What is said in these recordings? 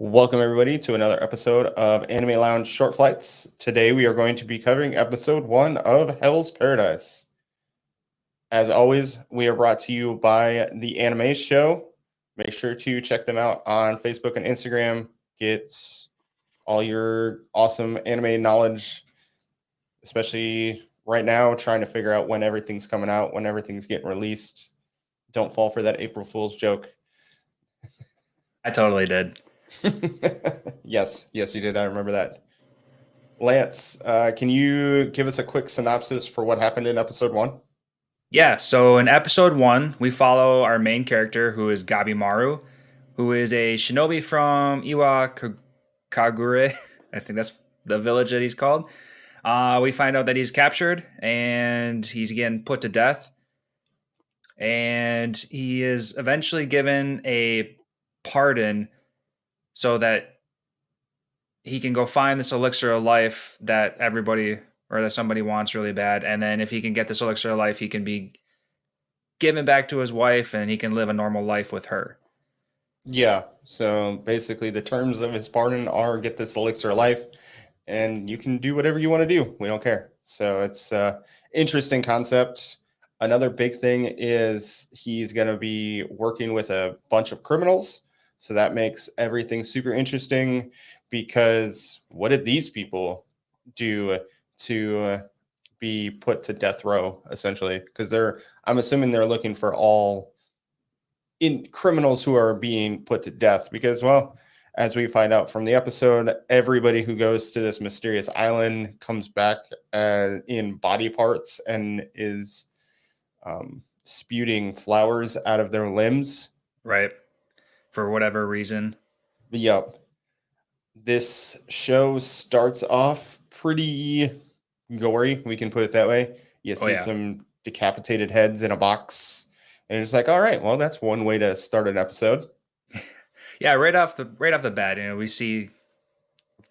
Welcome, everybody, to another episode of Anime Lounge Short Flights. Today, we are going to be covering episode 1 of Hell's Paradise. As always, we are brought to you by The Anime Show. Make sure to check them out on Facebook and Instagram. Get all your awesome anime knowledge, especially right now, trying to figure out when everything's coming out, when everything's getting released. Don't fall for that April Fool's joke. I totally did. Yes, you did. I remember that. Lance, can you give us a quick synopsis for what happened in episode 1? Yeah, so in episode 1, we follow our main character, who is Gabimaru, who is a shinobi from Kagure. I think that's the village that he's called. We find out that he's captured and he's getting put to death. And he is eventually given a pardon so that he can go find this elixir of life that everybody or that somebody wants really bad. And then if he can get this elixir of life, he can be given back to his wife and he can live a normal life with her. Yeah, so basically the terms of his pardon are get this elixir of life and you can do whatever you want to do. We don't care. So it's interesting concept. Another big thing is he's going to be working with a bunch of criminals. So that makes everything super interesting because what did these people do to be put to death row essentially? Because I'm assuming they're looking for all in criminals who are being put to death because, well, as we find out from the episode, everybody who goes to this mysterious island comes back in body parts and is spewing flowers out of their limbs. Right. For whatever reason. Yep. This show starts off pretty gory, we can put it that way. You see some decapitated heads in a box, and it's like, all right, well, that's one way to start an episode. Yeah, right off the bat, we see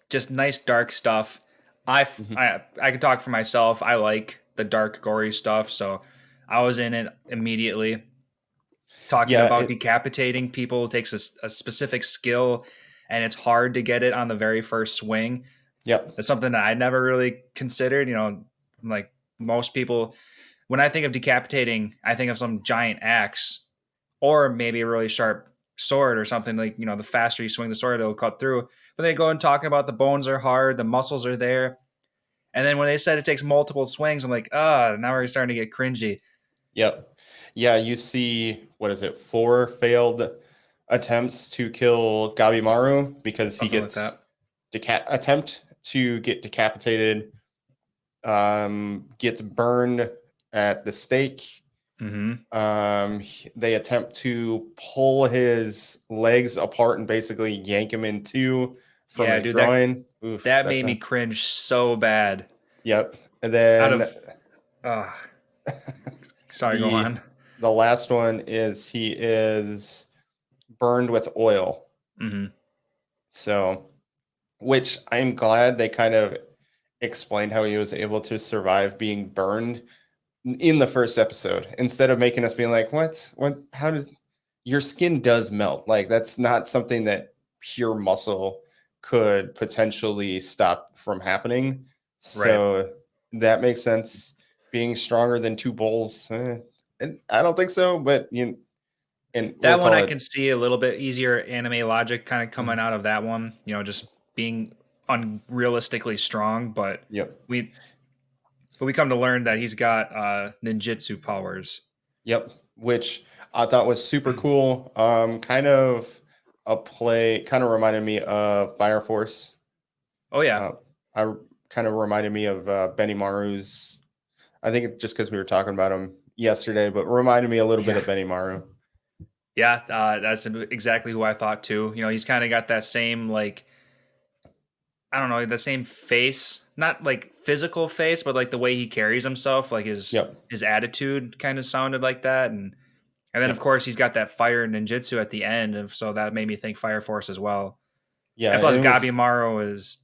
just nice dark stuff. I can talk for myself. I like the dark, gory stuff, so I was in it immediately. Talking about decapitating people takes a specific skill, and it's hard to get it on the very first swing. Yep. That's something that I never really considered. Like most people, when I think of decapitating, I think of some giant axe or maybe a really sharp sword or something like, the faster you swing the sword, it'll cut through. But they go and talking about the bones are hard, the muscles are there. And then when they said it takes multiple swings, I'm like, now we're starting to get cringy. Yep. Yeah, you see, what is it, 4 failed attempts to kill Gabimaru because Something he gets like attempt to get decapitated, gets burned at the stake. They attempt to pull his legs apart and basically yank him in two from his groin. That made me cringe so bad. Yep. And then sorry, go on. The last one is he is burned with oil. So, which I'm glad they kind of explained how he was able to survive being burned in the first episode instead of making us be like, what, how does your skin does melt? Like, that's not something that pure muscle could potentially stop from happening. So that makes sense. Being stronger than 2 bulls, and I don't think so, but and that one I can see a little bit easier anime logic kind of coming out of that one. Just being unrealistically strong, but we come to learn that he's got ninjutsu powers. Yep, which I thought was super cool. Kind of a play, kind of reminded me of Fire Force. Oh yeah, I kind of reminded me of Benimaru's. I think just because we were talking about him yesterday, but reminded me a little bit of Benimaru. Yeah, that's exactly who I thought too. He's kind of got that same like, I don't know, the same face, not like physical face, but like the way he carries himself, like his attitude kind of sounded like that, and then of course he's got that fire ninjutsu at the end, and so that made me think Fire Force as well. Yeah, and plus Gabimaru is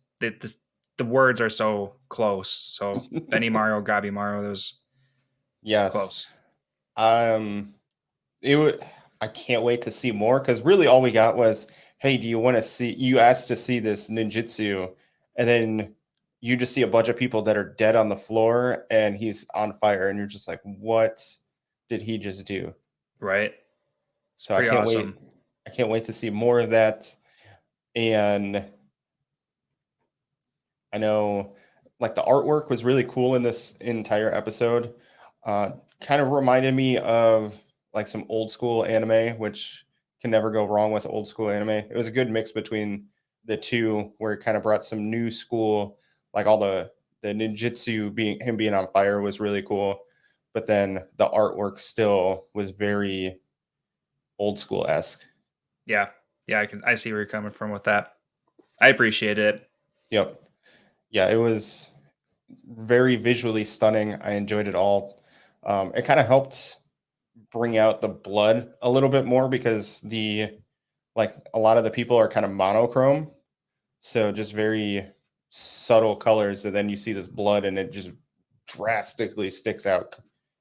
the words are so close. So Benimaru, Gabimaru, those close. It would. I can't wait to see more because really all we got was, hey, do you want to see, you asked to see this ninjutsu, and then you just see a bunch of people that are dead on the floor and he's on fire, and you're just like, what did he just do? right? It's So I pretty can't wait. awesome. I can't wait to see more of that. And I know like the artwork was really cool in this entire episode. Uh, Kind of reminded me of like some old school anime, which can never go wrong with old school anime. It was a good mix between the two, where it kind of brought some new school, like all the ninjutsu being him being on fire was really cool, but then the artwork still was very old school esque. Yeah, yeah, I see where you're coming from with that. I appreciate it. Yep. Yeah, it was very visually stunning. I enjoyed it all. It kind of helped bring out the blood a little bit more because the like a lot of the people are kind of monochrome, so just very subtle colors, and then you see this blood and it just drastically sticks out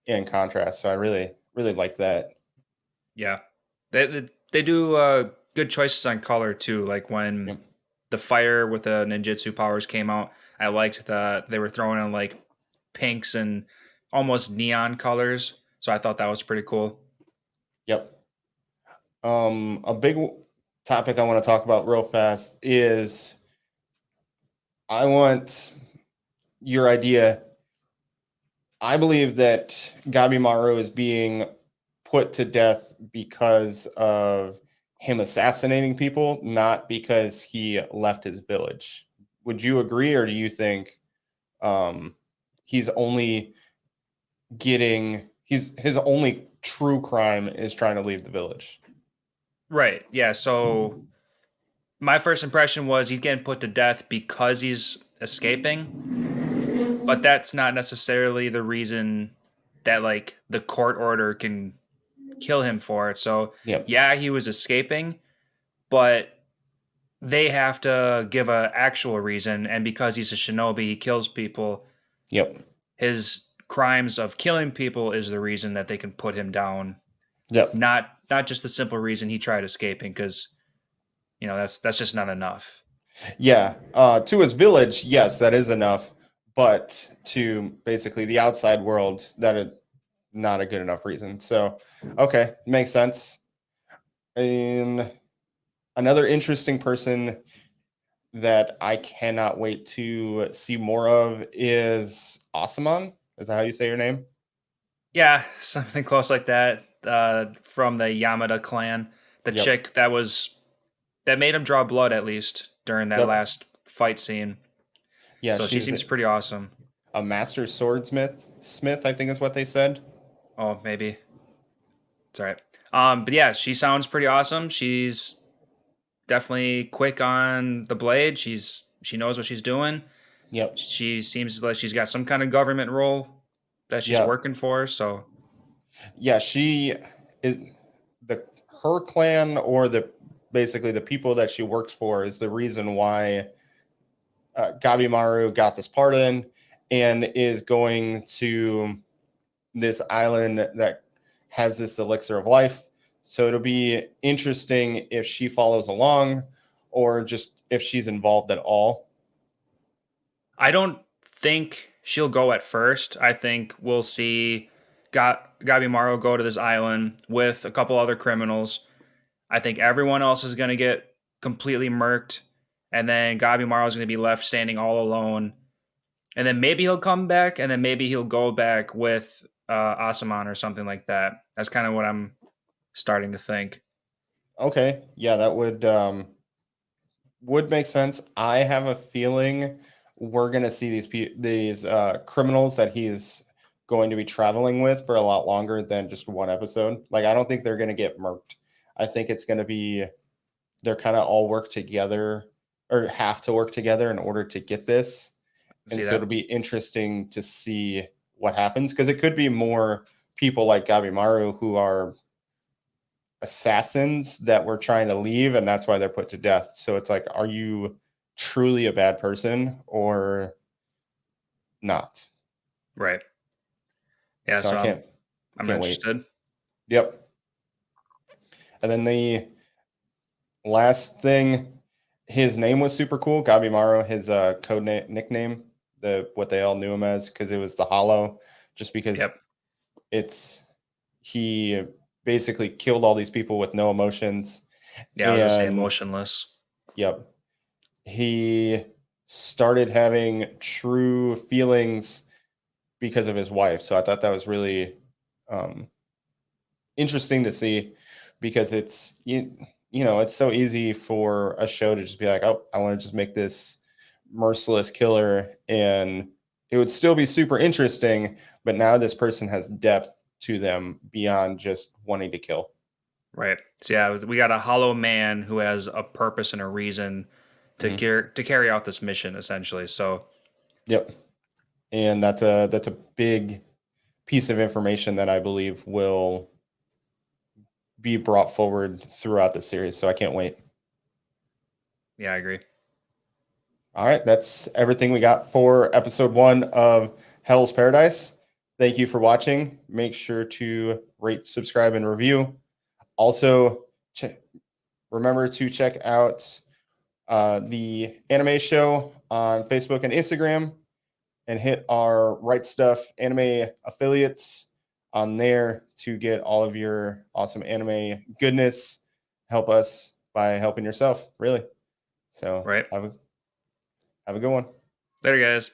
in contrast. So I really like that. Yeah, they do good choices on color too. Like when Yep. the fire with the ninjutsu powers came out, I liked that they were throwing in like pinks and almost neon colors. So I thought that was pretty cool. Yep. A big topic I want to talk about real fast is I want your idea. I believe that Gabimaru is being put to death because of him assassinating people, not because he left his village. Would you agree, or do you think um, he's only he's his only true crime is trying to leave the village? Right. Yeah. So my first impression was he's getting put to death because he's escaping, but that's not necessarily the reason that like the court order can kill him for it. So Yep, yeah, he was escaping, but they have to give a actual reason. And because he's a shinobi, he kills people. yep, His crimes of killing people is the reason that they can put him down. yep. Not just the simple reason he tried escaping, because that's just not enough. Yeah, to his village, yes, that is enough. But to basically the outside world, that is not a good enough reason. So, okay, makes sense. And another interesting person that I cannot wait to see more of is Asaman. Is that how you say your name? Yeah, something close like that. From the Yamada clan, the Yep. chick that made him draw blood at least during that Yep. last fight scene. Yeah, So she she's seems pretty awesome. a master swordsmith. Smith, I think is what they said. Oh, maybe it's all right. But yeah, she sounds pretty awesome. She's definitely quick on the blade. She knows what she's doing. Yep. She seems like she's got some kind of government role that she's Yeah. working for. So Yeah, she is the her clan, or the basically the people that she works for, is the reason why Gabimaru got this pardon and is going to this island that has this elixir of life. So it'll be interesting if she follows along or just if she's involved at all. I don't think she'll go at first. I think we'll see Gabimaru go to this island with a couple other criminals. I think everyone else is going to get completely murked, and then Gabimaru is going to be left standing all alone. And then maybe he'll come back, and then maybe he'll go back with Asaman or something like that. That's kind of what I'm starting to think. Okay, yeah, that would make sense. I have a feeling we're gonna see these criminals that he's going to be traveling with for a lot longer than just one episode. Like, I don't think they're gonna get murked. I think it's gonna be they're kind of all work together or have to work together in order to get this. And See so it'll that? be interesting to see what happens, because it could be more people like Gabimaru who are assassins that were trying to leave, and that's why they're put to death. So it's like, are you truly a bad person or not? Right. Yeah. So I So I'm can't wait. interested. Yep. And then Last thing, his name was super cool. Gabimaru, his nickname, what they all knew him as, because it was the Hollow, just because Yep. he basically killed all these people with no emotions. Yeah, I was gonna say And emotionless. yep, he started having true feelings because of his wife. So I thought that was really um, interesting to see, because it's so easy for a show to just be like, oh, I want to just make this merciless killer, and it would still be super interesting, but now this person has depth to them beyond just wanting to kill. Right. So yeah, we got a hollow man who has a purpose and a reason to Mhm. carry out this mission essentially. So Yep. And that's a big piece of information that I believe will be brought forward throughout the series. So I can't wait. yeah, I agree. All right, that's everything we got for episode 1 of Hell's Paradise. Thank you for watching. Make sure to rate, subscribe, and review. Also, remember to check out the anime show on Facebook and Instagram, and hit our Right Stuff anime affiliates on there to get all of your awesome anime goodness. Help us by helping yourself, really. So Right. have a good one. Later, guys.